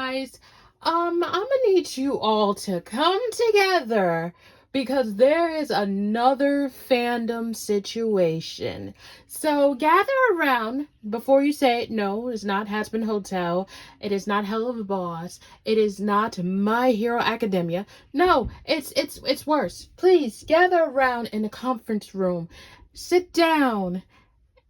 guys, I'm gonna need you all to come together because there is another fandom situation. So gather around before you say it. No, it's not Hazbin Hotel. It is not Hell of a Boss. It is not My Hero Academia. No, it's worse. Please gather around in the conference room. Sit down.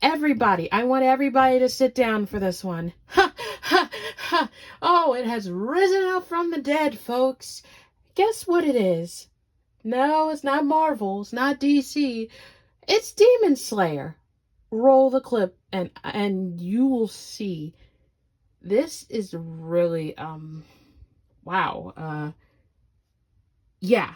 Everybody, I want everybody to sit down for this one. Ha, ha, ha. Oh, it has risen up from the dead, folks. Guess what it is? No, it's not Marvel, it's not DC. It's Demon Slayer. Roll the clip and you will see. This is really wow. Yeah.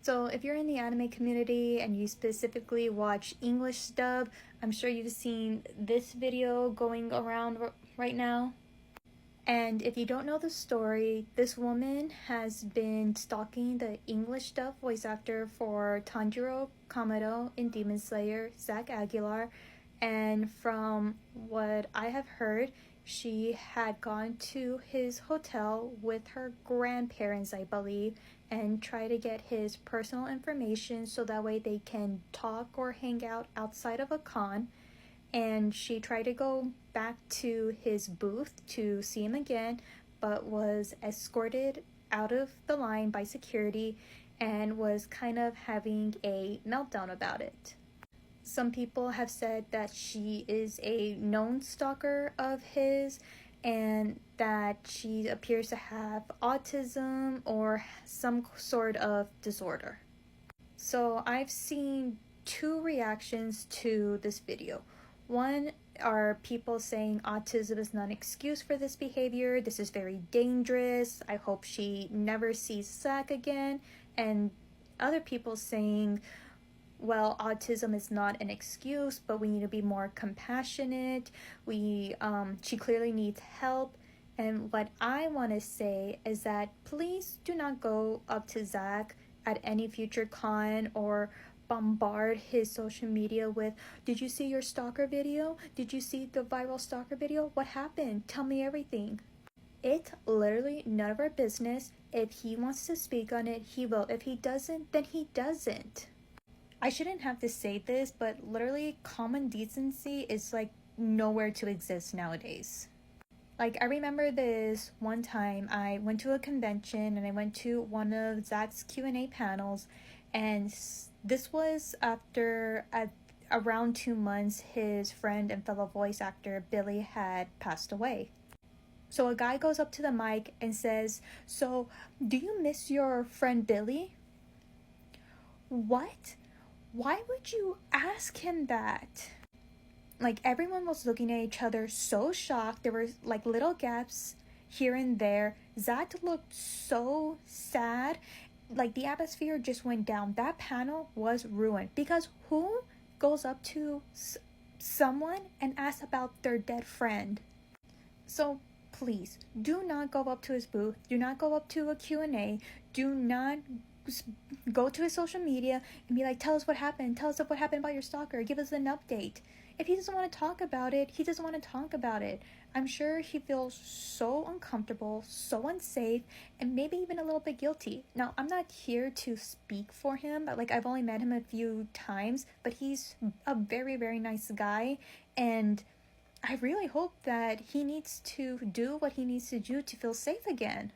So if you're in the anime community and you specifically watch English dub, I'm sure you've seen this video going around right now. And if you don't know the story, this woman has been stalking the English dub voice actor for Tanjiro Kamado in Demon Slayer, Zach Aguilar. And from what I have heard, she had gone to his hotel with her grandparents, I believe, and try to get his personal information so that way they can talk or hang out outside of a con. And she tried to go back to his booth to see him again, but was escorted out of the line by security and was kind of having a meltdown about it. Some people have said that she is a known stalker of his and that she appears to have autism or some sort of disorder. So I've seen two reactions to this video. One are people saying autism is not an excuse for this behavior. This is very dangerous. I hope she never sees Zach again. And other people saying, well, autism is not an excuse, but we need to be more compassionate. She clearly needs help. And what I want to say is that please do not go up to Zach at any future con or bombard his social media with, did you see your stalker video? Did you see the viral stalker video? What happened? Tell me everything. It's literally none of our business. If he wants to speak on it, he will. If he doesn't, then he doesn't. I shouldn't have to say this, but literally common decency is like nowhere to exist nowadays. Like, I remember this one time I went to a convention and I went to one of Zach's Q&A panels, and this was after around 2 months his friend and fellow voice actor Billy had passed away. So a guy goes up to the mic and says, so do you miss your friend Billy? What? Why would you ask him that? Like, everyone was looking at each other so shocked. There were like little gaps here and there. Zach looked so sad. Like, the atmosphere just went down. That panel was ruined because who goes up to someone and asks about their dead friend? So please do not go up to his booth. Do not go up to a Q&A. Do not go to his social media and be like, tell us what happened. Tell us what happened about your stalker. Give us an update. If he doesn't want to talk about it, he doesn't want to talk about it. I'm sure he feels so uncomfortable, so unsafe, and maybe even a little bit guilty. Now, I'm not here to speak for him. Like, I've only met him a few times, but he's a very, very nice guy, and I really hope that he needs to do what he needs to do to feel safe again.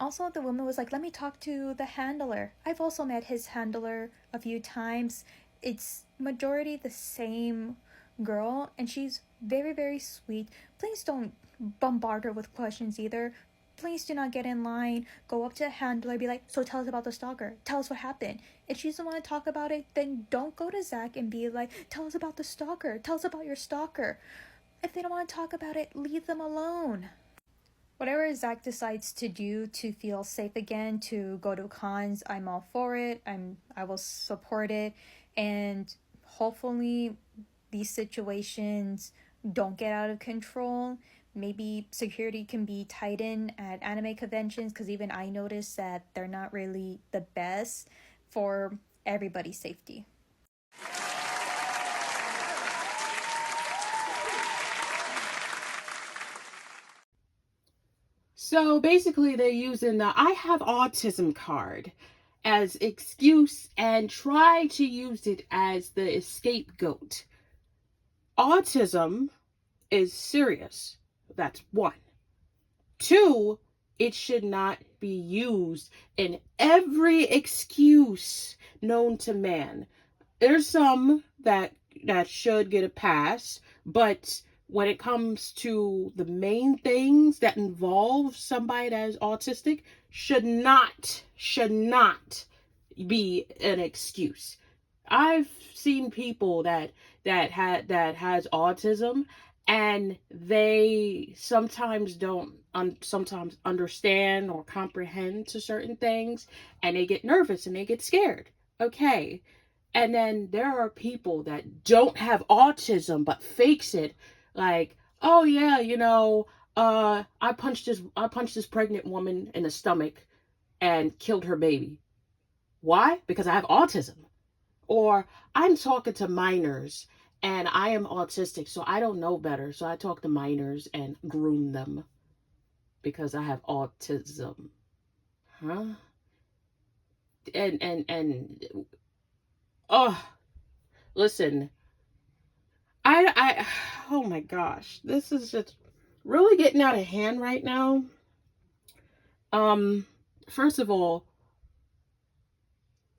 Also, the woman was like, let me talk to the handler. I've also met his handler a few times. It's majority the same girl, and she's very, very sweet. Please don't bombard her with questions either. Please do not get in line, go up to a handler, be like, so tell us about the stalker. Tell us what happened. If she doesn't want to talk about it, then don't go to Zach and be like, tell us about the stalker. Tell us about your stalker. If they don't want to talk about it, leave them alone. Whatever Zach decides to do to feel safe again, to go to cons, I'm all for it. I will support it, and hopefully these situations don't get out of control. Maybe security can be tightened at anime conventions, because even I noticed that they're not really the best for everybody's safety. So basically, they're using the I have autism card as excuse and try to use it as the scapegoat. Autism is serious. That's one. Two, it should not be used in every excuse known to man. There's some that should get a pass, but when it comes to the main things that involve somebody that is autistic, should not be an excuse. I've seen people that has autism, and they sometimes don't sometimes understand or comprehend to certain things, and they get nervous and they get scared. Okay. And then there are people that don't have autism but fakes it, like, oh yeah, I punched this pregnant woman in the stomach and killed her baby. Why? Because I have autism. Or I'm talking to minors and I am autistic, so I don't know better. So I talk to minors and groom them because I have autism. Huh? And oh, listen. I oh my gosh. This is just really getting out of hand right now. Um First of all,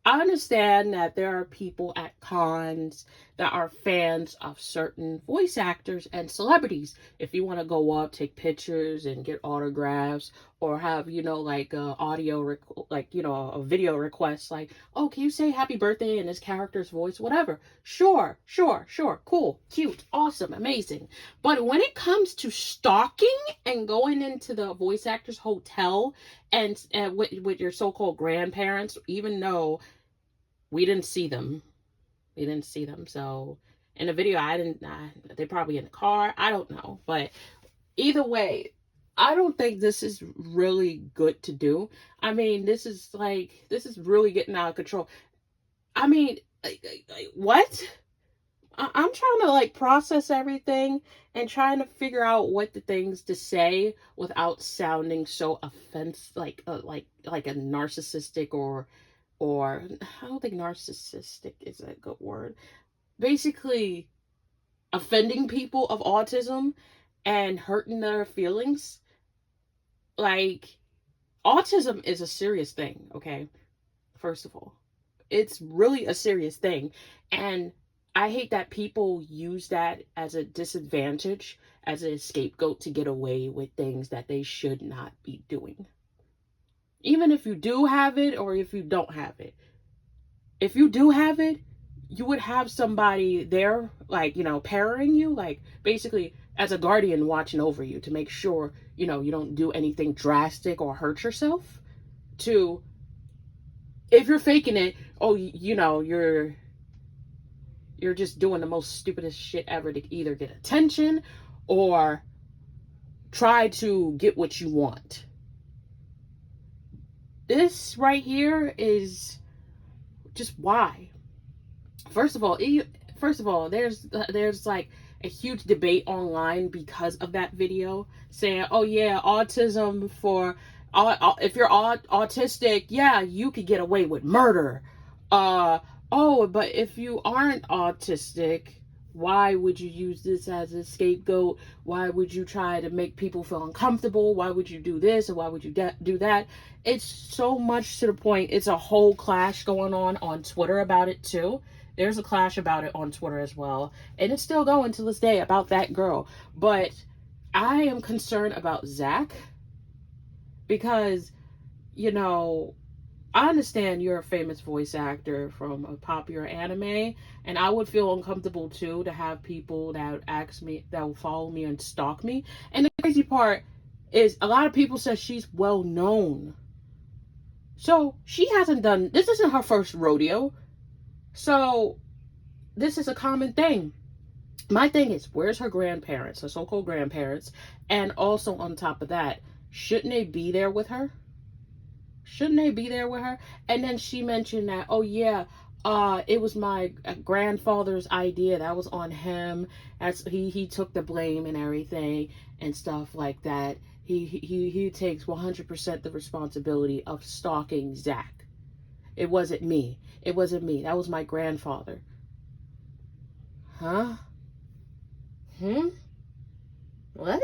I understand that there are people at cons that are fans of certain voice actors and celebrities. If you want to go up, take pictures and get autographs, or have, like a video request, like, oh, can you say happy birthday in this character's voice, whatever. Sure, sure, sure, cool, cute, awesome, amazing. But when it comes to stalking and going into the voice actor's hotel and with your so-called grandparents, even though we didn't see them. We didn't see them. So in the video, I didn't. They're probably in the car. I don't know. But either way, I don't think this is really good to do. I mean, this is really getting out of control. I mean, what? I'm trying to process everything and trying to figure out what the things to say without sounding so offensive, like a narcissistic or I don't think narcissistic is a good word. Basically, offending people of autism and hurting their feelings. Like, autism is a serious thing, okay? First of all, it's really a serious thing. And I hate that people use that as a disadvantage, as a scapegoat to get away with things that they should not be doing. Even if you do have it or if you don't have it. If you do have it, you would have somebody there, parrying you, like basically as a guardian watching over you to make sure, you don't do anything drastic or hurt yourself. To, if you're faking it, oh, you're just doing the most stupidest shit ever to either get attention or try to get what you want. This right here is just why. First of all, there's like a huge debate online because of that video saying, "Oh yeah, autism for if you're autistic, yeah, you could get away with murder." Oh, but if you aren't autistic, why would you use this as a scapegoat? Why would you try to make people feel uncomfortable? Why would you do this or why would you do that? It's so much to the point. It's a whole clash going on Twitter about it too. There's a clash about it on Twitter as well. And it's still going to this day about that girl. But I am concerned about Zach because, I understand you're a famous voice actor from a popular anime, and I would feel uncomfortable too to have people that ask me, that will follow me and stalk me. And the crazy part is a lot of people say she's well known. So she hasn't done, this isn't her first rodeo. So this is a common thing. My thing is, where's her grandparents, her so-called grandparents? And also on top of that, shouldn't they be there with her? Shouldn't they be there with her? And then she mentioned that, oh yeah, it was my grandfather's idea. That was on him. As he took the blame and everything and stuff like that. he takes 100% the responsibility of stalking Zach. It wasn't me. It wasn't me. That was my grandfather. Huh? Hmm? What?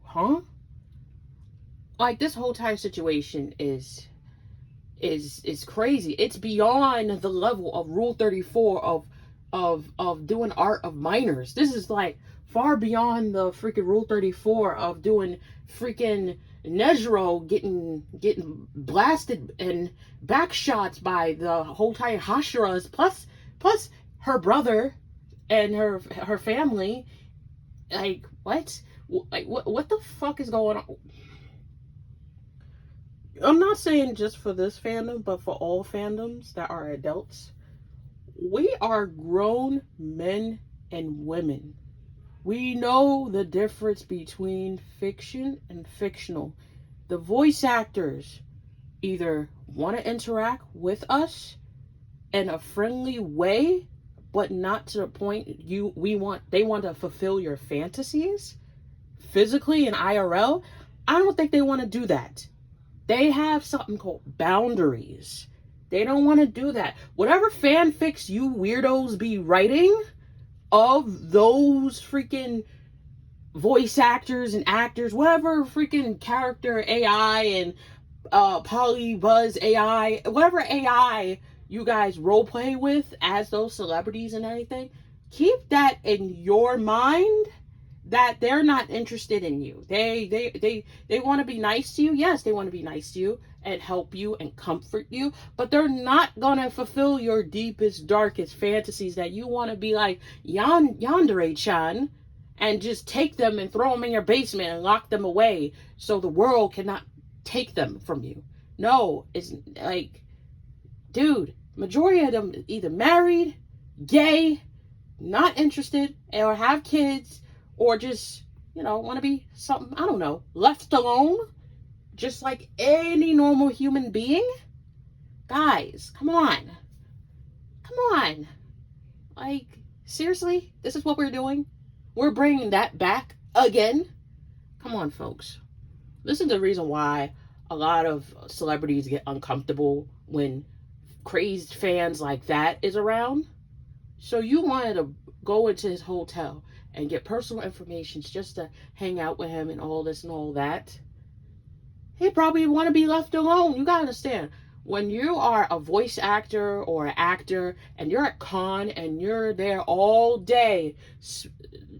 Huh? Like, this whole entire situation is crazy. It's beyond the level of Rule 34 of doing art of minors. This is like far beyond the freaking Rule 34 of doing freaking Nezro getting blasted and back shots by the whole entire Hashiras, plus her brother and her family. Like, what? Like, what the fuck is going on? I'm not saying just for this fandom, but for all fandoms that are adults. We are grown men and women. We know the difference between fiction and fictional. The voice actors either want to interact with us in a friendly way, but not to the point they want to fulfill your fantasies physically in IRL. I don't think they want to do that. They have something called boundaries. They don't want to do that. Whatever fanfics you weirdos be writing of those freaking voice actors and actors, whatever freaking character AI and Polybuzz AI, whatever AI you guys role play with as those celebrities and everything, keep that in your mind that they're not interested in you. They want to be nice to you. Yes, they want to be nice to you and help you and comfort you, but they're not gonna fulfill your deepest, darkest fantasies that you want to be like Yandere-chan and just take them and throw them in your basement and lock them away so the world cannot take them from you. No, it's like, dude, majority of them either married, gay, not interested, or have kids, or just, want to be something, I don't know, left alone, just like any normal human being. Guys, come on. Come on. Like, seriously? This is what we're doing? We're bringing that back again? Come on, folks. This is the reason why a lot of celebrities get uncomfortable when crazed fans like that is around. So you wanted to go into his hotel and get personal information just to hang out with him and all this and all that. He probably want to be left alone. You gotta understand, when you are a voice actor or an actor and you're at con and you're there all day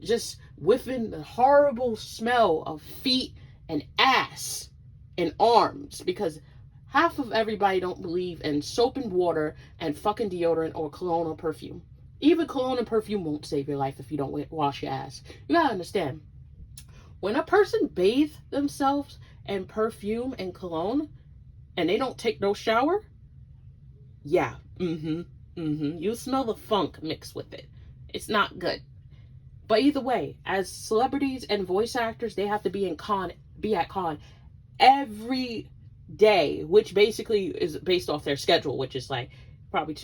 just whiffing the horrible smell of feet and ass and arms, because half of everybody don't believe in soap and water and fucking deodorant or cologne or perfume. Even cologne and perfume won't save your life if you don't wash your ass. You gotta understand, when a person bathes themselves in perfume and cologne and they don't take no shower, yeah, you smell the funk mixed with it. It's not good. But either way, as celebrities and voice actors, they have to be at con every day, which basically is based off their schedule, which is like probably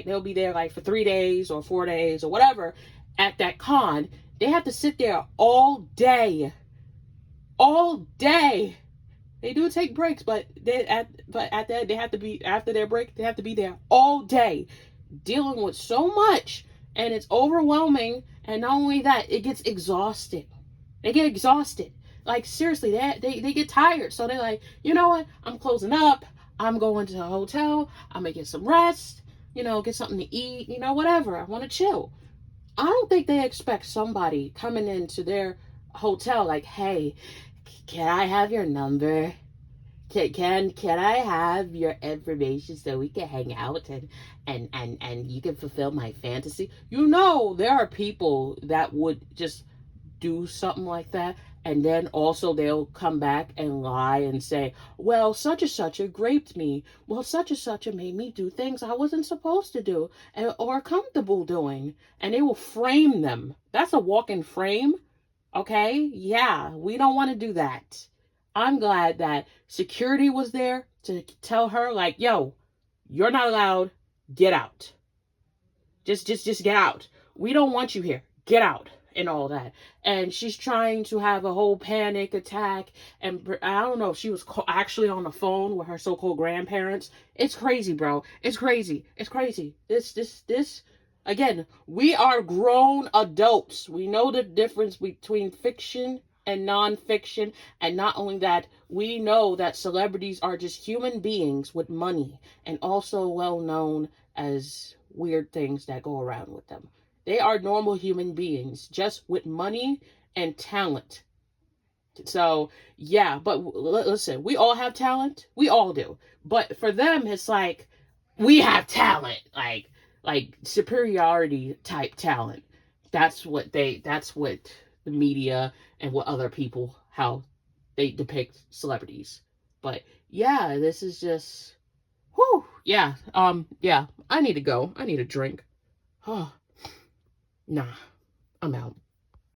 they'll be there like for 3 days or 4 days or whatever at that con. They have to sit there all day. They do take breaks, but they have to be, after their break, they have to be there all day dealing with so much, and it's overwhelming. And not only that, it gets exhausting. They get exhausted. Like, seriously, they get tired. So they're like, you know what? I'm closing up. I'm going to a hotel. I'm going to get some rest, get something to eat, whatever. I want to chill. I don't think they expect somebody coming into their hotel like, hey, can I have your number? Can I have your information so we can hang out and you can fulfill my fantasy? There are people that would just do something like that, and then also they'll come back and lie and say, well, such and such raped me. Well, such and such made me do things I wasn't supposed to do or comfortable doing. And they will frame them. That's a walk-in frame. Okay? Yeah, we don't want to do that. I'm glad that security was there to tell her, like, yo, you're not allowed. Get out. Just get out. We don't want you here. Get out. and all that. And she's trying to have a whole panic attack. And I don't know if she was actually on the phone with her so-called grandparents. It's crazy, bro. It's crazy. It's crazy. This. Again, we are grown adults. We know the difference between fiction and nonfiction. And not only that, we know that celebrities are just human beings with money and also well known as weird things that go around with them. They are normal human beings, just with money and talent. So, yeah, but listen, we all have talent. We all do. But for them, it's like, we have talent. Like superiority type talent. That's what the media and what other people, how they depict celebrities. But yeah, this is just, whew, yeah, I need to go. I need a drink. Oh, nah, I'm out.